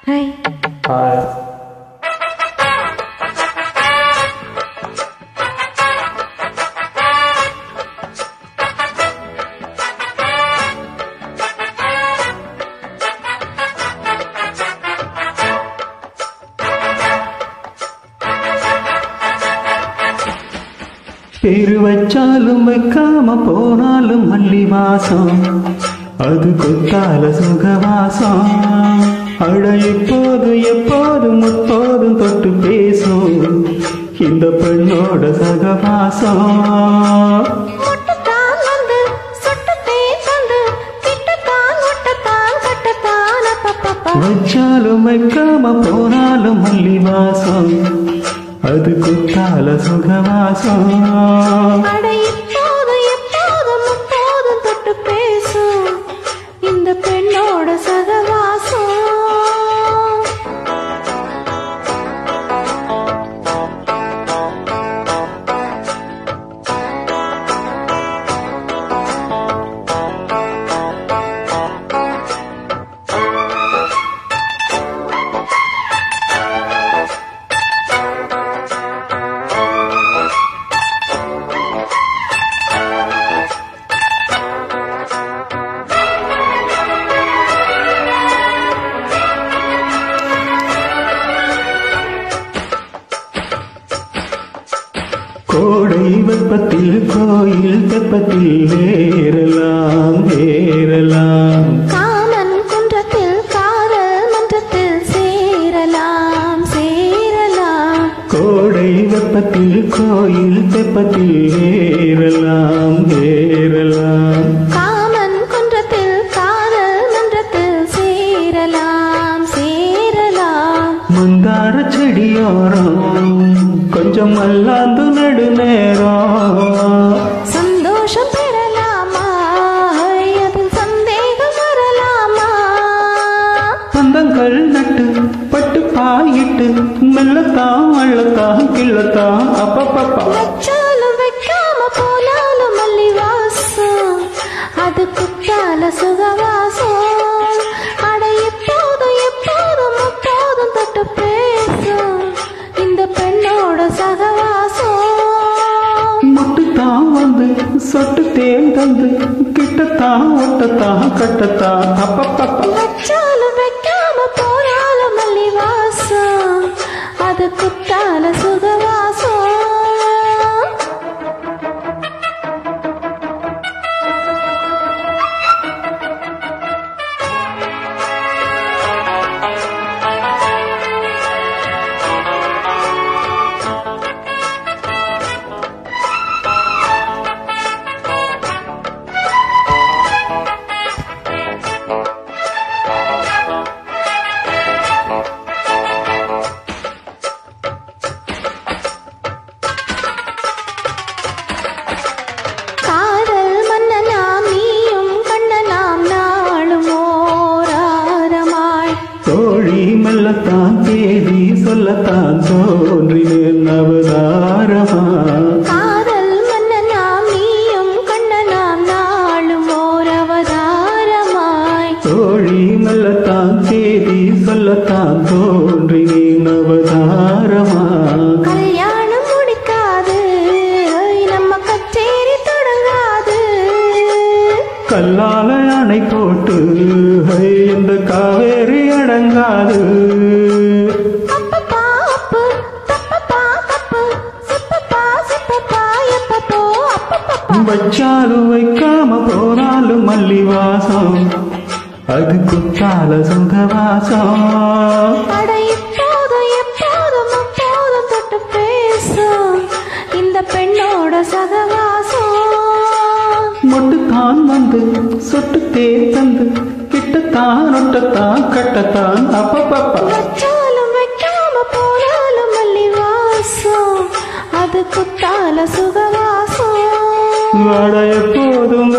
Hi. Hi. பேரு வச்சாலும் வைக்காம போனாலும் மல்லி வாசம் அது கொத்தால சுகவாசம் அட இப்போது எப்போதும் முப்போதும் தொட்டு பேசும் இந்த பெண்ணோட சகவாசம் வச்சாலும் வைக்காம போனாலும் மல்லி வாசம் அது குத்தால சுகவாசம் தொட்டு பேசும் இந்த பெண்ணோட சகவாசம் கோடை வெப்பத்தில் கோயில் தெப்பத்தில் ஏறலாம் ஏறலாம் காமன் குன்றத்தில் காதல் மன்றத்தில் சேரலாம் சேரலாம் கோடை வெப்பத்தில் கோயில் தெப்பத்தில் ஏறலாம் ஏறலாம் காமன் குன்றத்தில் காதல் மன்றத்தில் சேரலாம் சேரலாம் மந்தார செடியோரம் கொஞ்சம் மல்லாந்து நெடுநேரம் சந்தோஷம் பெறலாமா அதில் சந்தேகம் வரலாமா பந்தங்கள் நட்டு பட்டு பாயிட்டு மெல்லத்தான் அள்ளத்தான் கிள்ளத்தான் அப்பப்பப்பா வச்சாலும் வைக்காம போனாலும் மல்லி வாசம் அது குத்தால சுகவாசம் அட எப்போதும் எப்போதும் எப்போதும் தொட்டு பேசும் இந்த பெண்ணோட சகவாசம் முட்டுத்தான் வந்து சொட்டு தேன் தந்து கிட்டத்தான் ஒட்டத்தான் கட்டத்தான் அப்பப்பப்பா வச்சாலும் வைக்காம போனாலும் மல்லி வாசம் அது குத்தால சுகவாசம் தோழி மெல்லத்தான் தேதி சொல்லத்தான் தோன்றினேன் அவதாரமா காதல் மன்னனாம் நீயும் கண்ணனாம் நாளும் ஓர் அவதாரமாய் தோழி மெல்லத்தான் தேதி சொல்லத்தான் தோன்றினேன் அவதாரமா கல்யாணம் முடிக்காது நம்ம கச்சேரி தொடங்காது கல்லால அணை போட்டு இந்த காவேரி அடங்காது வச்சாலும் வைக்காம போனாலும் மல்லி வாசம் அது குத்தால சுகவாசம் அட எப்போதும் எப்போதும் எப்போதும் தொட்டு பேசும் இந்த பெண்ணோட சகவாசம் மொட்டுத்தான் வந்து சொட்டு தேர் தந்து கிட்டத்தான் ஒட்டத்தான் கட்டத்தான் அப்பப்பப்பா வச்சாலும் வைக்காம போனாலும் மல்லி வாசம் அது குத்தால சுகவாசம் வாட எப்போதும்